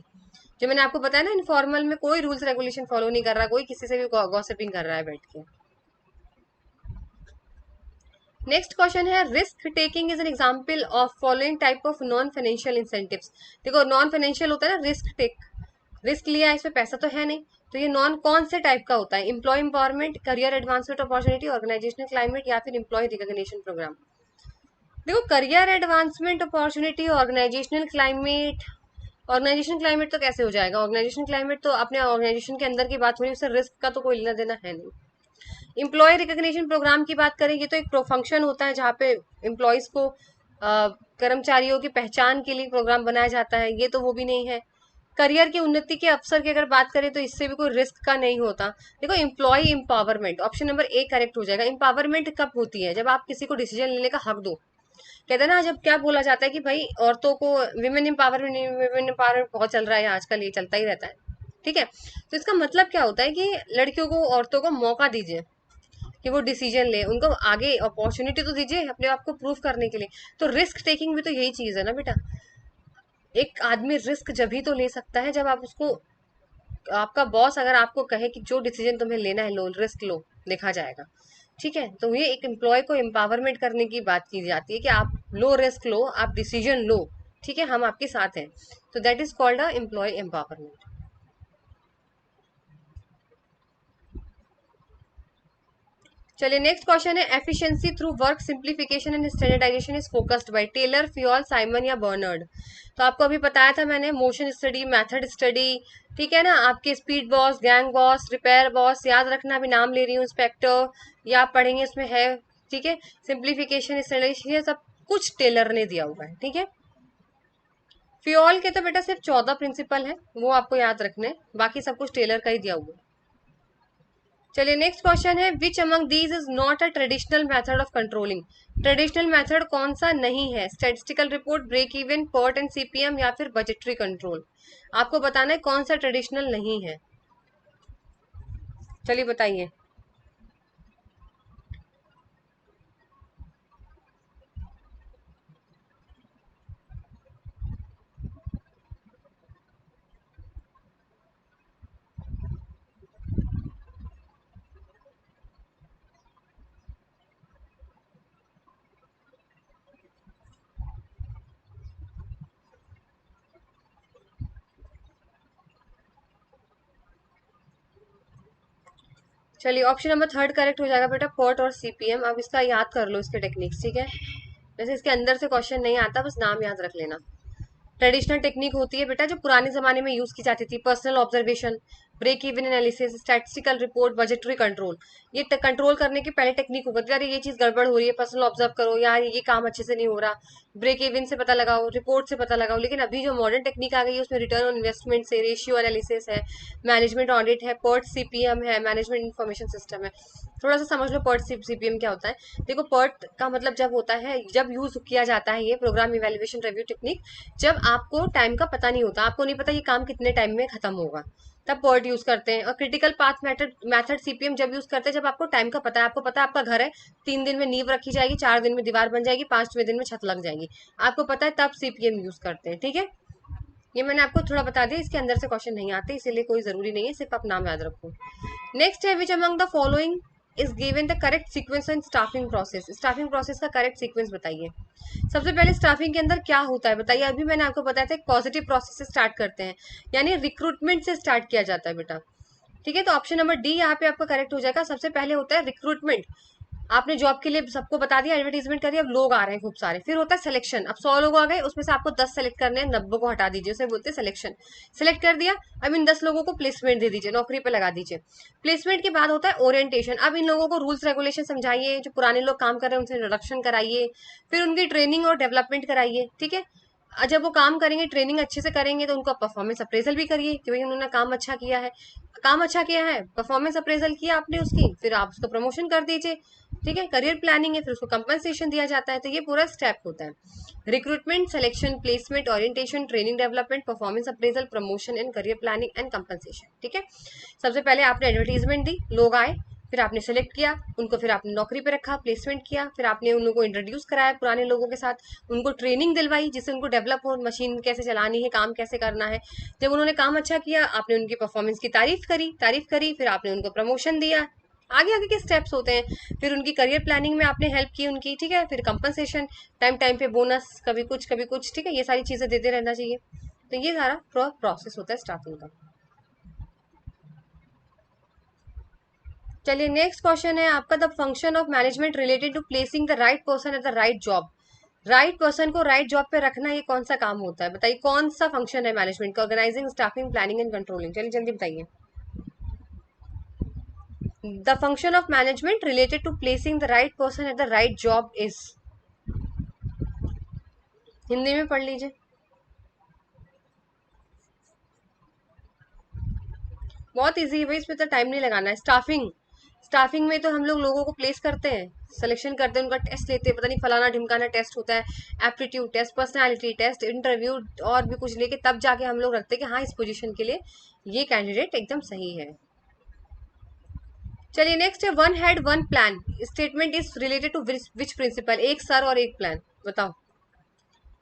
जो मैंने आपको बताया ना, इनफॉर्मल में कोई रूल्स रेगुलेशन फॉलो नहीं कर रहा, कोई किसी से भी गॉसिपिंग कर रहा है बैठ के। नेक्स्ट क्वेश्चन है, risk taking is an example of following type of non financial incentives. देखो, नॉन फाइनेंशियल होता है ना, रिस्क टेक, रिस्क लिया है, इसमें पैसा तो है नहीं, तो ये नॉन कौन से टाइप का होता है? Employ empowerment, career advancement opportunity, organizational climate, या फिर एम्प्लॉय रिकॉग्निशन प्रोग्राम। देखो, career advancement opportunity, organizational climate, organization climate तो कैसे हो जाएगा? ऑर्गेनाइजेशन क्लाइमेट तो अपने ऑर्गेनाइजेशन के अंदर की बात हो रही है, उससे रिस्क का तो कोई लेना देना है नहीं। एम्प्लॉय रिकॉग्निशन प्रोग्राम की बात करें, ये तो एक फंक्शन होता है जहाँ पे एम्प्लॉयज को कर्मचारियों की पहचान के लिए प्रोग्राम बनाया जाता है, ये तो वो भी नहीं है। करियर की उन्नति के अवसर की अगर बात करें तो इससे भी कोई रिस्क का नहीं होता। देखो, employ empowerment, option number A correct हो जाएगा। एम्पावरमेंट कब होती है? जब आप किसी को डिसीजन लेने का हक दो। कहते हैं ना, जब क्या बोला जाता है कि भाई औरतों को विमेन एम्पावरमेंट, विमेन एम्पावरमेंट बहुत चल रहा है आजकल, ये चलता ही रहता है। ठीक है, तो इसका मतलब क्या होता है कि लड़कियों को, औरतों को मौका दीजिए कि वो डिसीजन ले, उनको आगे अपॉर्चुनिटी तो दीजिए अपने आप को प्रूव करने के लिए। तो रिस्क टेकिंग भी तो यही चीज है ना बेटा। एक आदमी रिस्क जब ही तो ले सकता है जब आप उसको, आपका बॉस अगर आपको कहे कि जो डिसीजन तुम्हें लेना है लो, रिस्क लो, देखा जाएगा। ठीक है, तो ये एक एम्प्लॉय को एम्पावरमेंट करने की बात की जाती है कि आप लो रिस्क लो, आप डिसीजन लो, ठीक है, हम आपके साथ हैं, तो that is called a employ empowerment. चलिए नेक्स्ट क्वेश्चन है, efficiency through work simplification and standardization is focused by Taylor, Fayol, Simon या बर्नर्ड। तो आपको अभी बताया था मैंने, मोशन स्टडी, मेथड स्टडी, ठीक है ना, आपके speed boss, gang boss, repair boss, याद रखना, अभी नाम ले रही हूँ, इंस्पेक्टर, या आप पढ़ेंगे इसमें है। ठीक है, सिंप्लीफिकेशन, स्टैंडर्डाइजेशन, ये सब कुछ टेलर ने दिया हुआ है। ठीक है, फ्यूल के तो बेटा सिर्फ 14 प्रिंसिपल है, वो आपको याद रखने, बाकी सब कुछ टेलर का ही दिया हुआ है। चलिए नेक्स्ट क्वेश्चन है, which among these is not a traditional method of controlling. Traditional method कौन सा नहीं है? Statistical report, break even, PERT and CPM, या फिर बजटरी कंट्रोल। आपको बताना है कौन सा ट्रेडिशनल नहीं है। चलिए बताइए। चलिए ऑप्शन नंबर थर्ड करेक्ट हो जाएगा बेटा, पॉट और सीपीएम। अब इसका याद कर लो, इसके टेक्निक्स, ठीक है। वैसे इसके अंदर से क्वेश्चन नहीं आता, बस नाम याद रख लेना। ट्रेडिशनल टेक्निक होती है बेटा जो पुराने जमाने में यूज की जाती थी, personal observation, break even analysis, statistical report, budgetary control. ये कंट्रोल करने की पहले टेक्निक होगा, यार ये चीज गड़बड़ हो रही है, पर्सनल ऑब्जर्व करो, यार ये काम अच्छे से नहीं हो रहा, ब्रेक इवन से पता लगाओ, रिपोर्ट से पता लगाओ। लेकिन अभी जो मॉडर्न टेक्निक आ गई है उसमें रिटर्न ऑन इन्वेस्टमेंट से, रेशियो एनालिसिस है, मैनेजमेंट ऑडिट है, पर्ट सीपीएम है, मैनेजमेंट इन्फॉर्मेशन सिस्टम है। थोड़ा सा समझ लो पर्ट सीपीएम क्या होता है। देखो पर्ट का मतलब जब होता है, जब यूज किया जाता है ये प्रोग्राम इवेल्युएशन रिव्यू टेक्निक, जब आपको टाइम का पता नहीं होता, आपको नहीं पता ये काम कितने टाइम में खत्म होगा, तब पर्ट यूज करते हैं। और क्रिटिकल पाथ मेथड सीपीएम जब यूज करते हैं जब आपको टाइम का पता है, आपको पता है आपका घर है, 3 दिन में नींव रखी जाएगी, 4 दिन में दीवार बन जाएगी, 5वें दिन में छत लग जाएगी, आपको पता है, तब सीपीएम यूज करते हैं, ठीक है। ये मैंने आपको थोड़ा बता दिया, इसके अंदर से क्वेश्चन नहीं आते, इसीलिए कोई जरूरी नहीं है, सिर्फ आप नाम याद रखो। नेक्स्ट है which among the following is given the correct sequence in staffing process. Staffing process का करेक्ट सीक्वेंस बताइए। सबसे पहले स्टाफिंग के अंदर क्या होता है बताइए। अभी मैंने आपको बताया था एक पॉजिटिव प्रोसेस से स्टार्ट करते हैं, यानी रिक्रूटमेंट से स्टार्ट किया जाता है बेटा, ठीक है। तो ऑप्शन नंबर डी यहाँ पे आपका करेक्ट हो जाएगा। सबसे पहले होता है रिक्रूटमेंट, आपने जॉब के लिए सबको बता दिया, एडवर्टीजमेंट करिए, अब लोग आ रहे हैं खूब सारे। फिर होता है सिलेक्शन, अब 100 लोग आ गए, उसमें से आपको 10 सेलेक्ट करने हैं, 90 को हटा दीजिए, उसे बोलते हैं सिलेक्शन। सिलेक्ट कर दिया, अब इन 10 लोगों को प्लेसमेंट दे दीजिए, नौकरी पे लगा दीजिए। प्लेसमेंट के बाद होता है ओरिएंटेशन, अब इन लोगों को रूल्स रेगुलेशन समझाइए, जो पुराने लोग काम कर रहे हैं उनसे इंट्रोडक्शन कराइए, फिर उनकी ट्रेनिंग और डेवलपमेंट कराइए, ठीक है। जब वो काम करेंगे, ट्रेनिंग अच्छे से करेंगे, तो उनका परफॉर्मेंस अप्रेजल भी करिए कि भाई उन्होंने काम अच्छा किया है, काम अच्छा किया है, परफॉर्मेंस अप्रेजल किया आपने उसकी, फिर आप उसको प्रमोशन कर दीजिए, ठीक है। करियर प्लानिंग है, फिर उसको कंपनसेशन दिया जाता है। तो ये पूरा स्टेप होता है, recruitment, selection, placement, orientation, training development, performance appraisal, promotion and career planning and compensation, ठीक है। सबसे पहले आपने एडवर्टीजमेंट दी, लोग आए, फिर आपने सेलेक्ट किया उनको, फिर आपने नौकरी पे रखा, प्लेसमेंट किया, फिर आपने उन लोगों को इंट्रोड्यूस कराया पुराने लोगों के साथ, उनको ट्रेनिंग दिलवाई जिससे उनको डेवलप हो, मशीन कैसे चलानी है, काम कैसे करना है। जब उन्होंने काम अच्छा किया, आपने उनकी परफॉर्मेंस की तारीफ करी, फिर आपने उनको प्रमोशन दिया। आगे आगे के स्टेप्स होते हैं, फिर उनकी करियर प्लानिंग में आपने हेल्प की उनकी, ठीक है। फिर कंपनसेशन, टाइम टाइम पे बोनस, कभी कुछ, ठीक है। ये सारी चीजें देते रहना चाहिए। तो ये सारा प्रोसेस होता है स्टाफिंग का। चलिए नेक्स्ट क्वेश्चन है आपका, the function of management related to placing the right person at the right job. Right person को राइट जॉब पे रखना, ये कौन सा काम होता है बताइए, कौन सा फंक्शन है मैनेजमेंट का, organizing, staffing, planning and controlling. चलिए जल्दी बताइए। The function of management related to placing the right person at the right job is, Hindi में पढ़ लीजिए। बहुत इजी है भाई, इसमें तो टाइम नहीं लगाना है। स्टाफिंग, स्टाफिंग में तो हम लोग लोगों को प्लेस करते हैं, सिलेक्शन करते हैं, उनका टेस्ट लेते हैं, पता नहीं फलाना ढिमकाना टेस्ट होता है, aptitude test, personality test, interview और भी कुछ लेके तब जाके हम लोग रखते हैं कि हाँ इस पोजीशन के लिए ये कैंडिडेट एकदम सही है। चलिए नेक्स्ट है, one head one plan statement is related to which principle. एक सर और एक प्लान, बताओ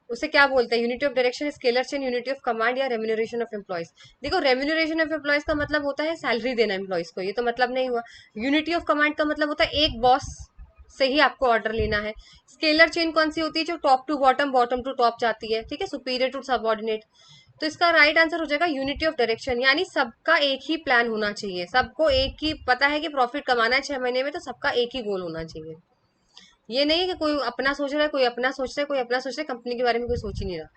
उसे क्या बोलते हैं। Unity of direction, scalar chain, unity of command या रेम्यूनरेशन ऑफ एम्प्लॉयज। देखो रेम्यूनरेशन ऑफ एम्प्लॉयज का मतलब होता है सैलरी देना एम्प्लॉयज को, ये तो मतलब नहीं हुआ। यूनिटी ऑफ कमांड का मतलब होता है एक बॉस से ही आपको ऑर्डर लेना है। स्केलर चेन कौन सी होती है, जो top to bottom, bottom to top जाती है, ठीक है, सुपीरियर टू सबऑर्डिनेट। तो इसका राइट आंसर हो जाएगा यूनिटी ऑफ डायरेक्शन, यानी सबका एक ही प्लान होना चाहिए, सबको एक ही पता है कि प्रॉफिट कमाना है 6 महीने में, तो सबका एक ही गोल होना चाहिए। ये नहीं है कि कोई अपना सोच रहा है, कोई अपना सोच रहा है, कोई अपना सोच रहा है, कंपनी के बारे में कोई सोच ही नहीं रहा।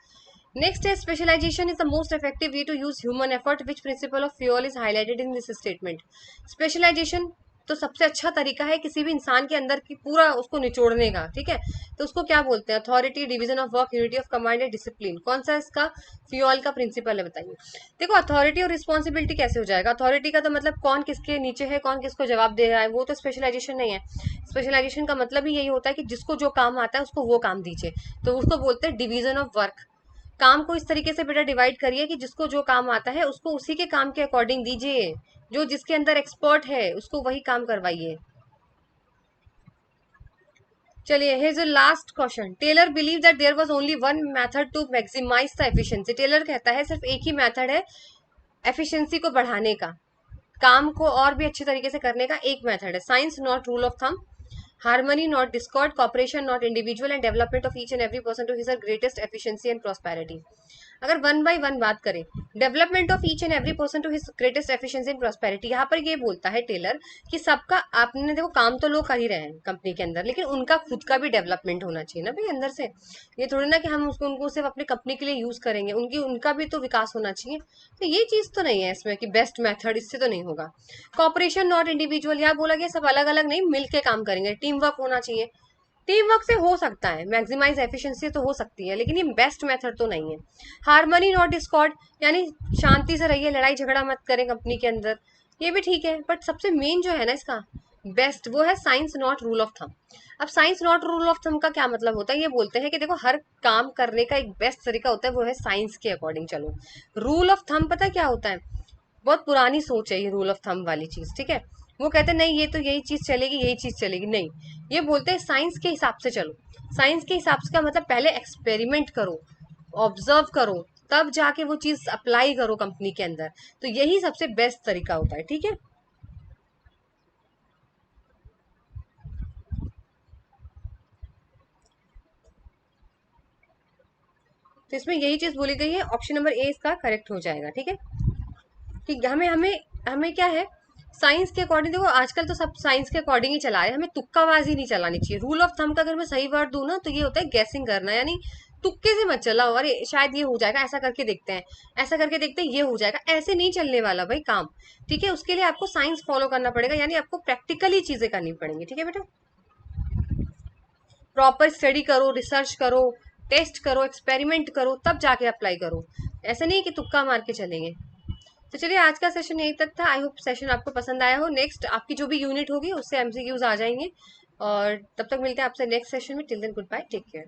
नेक्स्ट है, specialization is the most effective way to use human effort, which principle of Fayol is highlighted in this statement. Specialization तो सबसे अच्छा तरीका है किसी भी इंसान के अंदर की पूरा उसको निचोड़ने का, ठीक है। तो उसको क्या बोलते हैं, authority, division of work, unity of command या डिसिप्लिन। कौन सा इसका फ्यूल का प्रिंसिपल है बताइए। देखो अथॉरिटी और रिस्पॉन्सिबिलिटी कैसे हो जाएगा, अथॉरिटी का तो मतलब कौन किसके नीचे है, कौन किसको जवाब दे रहा है, वो तो स्पेशलाइजेशन नहीं है। स्पेशलाइजेशन का मतलब ही यही होता है कि जिसको जो काम आता है उसको वो काम दीजिए, तो उसको बोलते हैं डिवीजन ऑफ वर्क। काम को इस तरीके से बेटा डिवाइड करिए कि जिसको जो काम आता है उसको उसी के काम के अकॉर्डिंग दीजिए, जो जिसके अंदर एक्सपर्ट है उसको वही काम करवाइए। चलिए here is last question, Taylor believe that there was only one method to maximize the efficiency. Taylor कहता है सिर्फ एक ही मेथड है एफिशिएंसी को बढ़ाने का, काम को और भी अच्छे तरीके से करने का एक मेथड है, science not rule of thumb, harmony not discord, cooperation not individual and development of each and every person to his greatest efficiency and prosperity. अगर वन बाय वन बात करें, development of each and every person to his greatest efficiency and prosperity, यहाँ पर ये बोलता है Taylor कि सबका, आपने देखो काम तो लोग कर ही रहे हैं कंपनी के अंदर, लेकिन उनका खुद का भी डेवलपमेंट होना चाहिए ना भाई अंदर से। ये थोड़ी ना कि हम उसको उनको सिर्फ अपनी कंपनी के लिए यूज करेंगे, उनका भी तो विकास होना चाहिए। तो ये चीज तो नहीं है इसमें कि बेस्ट मेथड, इससे तो नहीं होगा। कॉपरेशन नॉट इंडिविजुअल, यहाँ बोला गया सब अलग अलग नहीं, मिलके काम करेंगे, टीम वर्क होना चाहिए। टीम वर्क से हो सकता है मैक्सिमाइज एफिशिएंसी तो हो सकती है, लेकिन ये बेस्ट मेथड तो नहीं है। हार्मनी नॉट डिस्कॉर्ड, यानी शांति से रहिए, लड़ाई झगड़ा मत करें कंपनी के अंदर, ये भी ठीक है। बट सबसे मेन जो है ना इसका बेस्ट, वो है science not rule of thumb. अब science not rule of thumb का क्या मतलब होता है, ये बोलते हैं कि देखो हर काम करने का एक बेस्ट तरीका होता है, वो है साइंस के अकॉर्डिंग चलो। रूल ऑफ थंब पता है क्या होता है, बहुत पुरानी सोच है ये रूल ऑफ थंब वाली चीज, ठीक है। वो कहते हैं नहीं ये तो यही चीज चलेगी, यही चीज चलेगी, नहीं, ये बोलते हैं साइंस के हिसाब से चलो। साइंस के हिसाब से का मतलब पहले एक्सपेरिमेंट करो, ऑब्जर्व करो, तब जाके वो चीज अप्लाई करो कंपनी के अंदर। तो यही सबसे बेस्ट तरीका होता है, ठीक है। तो इसमें यही चीज बोली गई है, ऑप्शन नंबर ए इसका करेक्ट हो जाएगा, ठीक है। कि हमें हमें हमें क्या है, साइंस के अकॉर्डिंग, देखो आजकल तो सब साइंस के अकॉर्डिंग ही चला रहे हैं, हमें तुक्काबाजी नहीं चलानी चाहिए। रूल ऑफ थंब का अगर मैं सही वर्ड दूं ना तो ये होता है गैसिंग करना, यानी तुक्के से मत चलाओ, अरे शायद ये हो जाएगा, ऐसा करके देखते हैं, ऐसा करके देखते हैं ये हो जाएगा, ऐसे नहीं चलने वाला भाई काम, ठीक है। उसके लिए आपको साइंस फॉलो करना पड़ेगा, यानी आपको प्रैक्टिकली चीजें करनी पड़ेंगी, ठीक है बेटा। प्रॉपर स्टडी करो, रिसर्च करो, टेस्ट करो, एक्सपेरिमेंट करो, तब जाके अप्लाई करो, ऐसे नहीं कि तुक्का मार के चलेंगे। तो चलिए आज का सेशन यही तक था, आई होप सेशन आपको पसंद आया हो। नेक्स्ट आपकी जो भी यूनिट होगी उससे एमसीक्यूज आ जाएंगे, और तब तक मिलते हैं आपसे नेक्स्ट सेशन में। Till then goodbye, take care.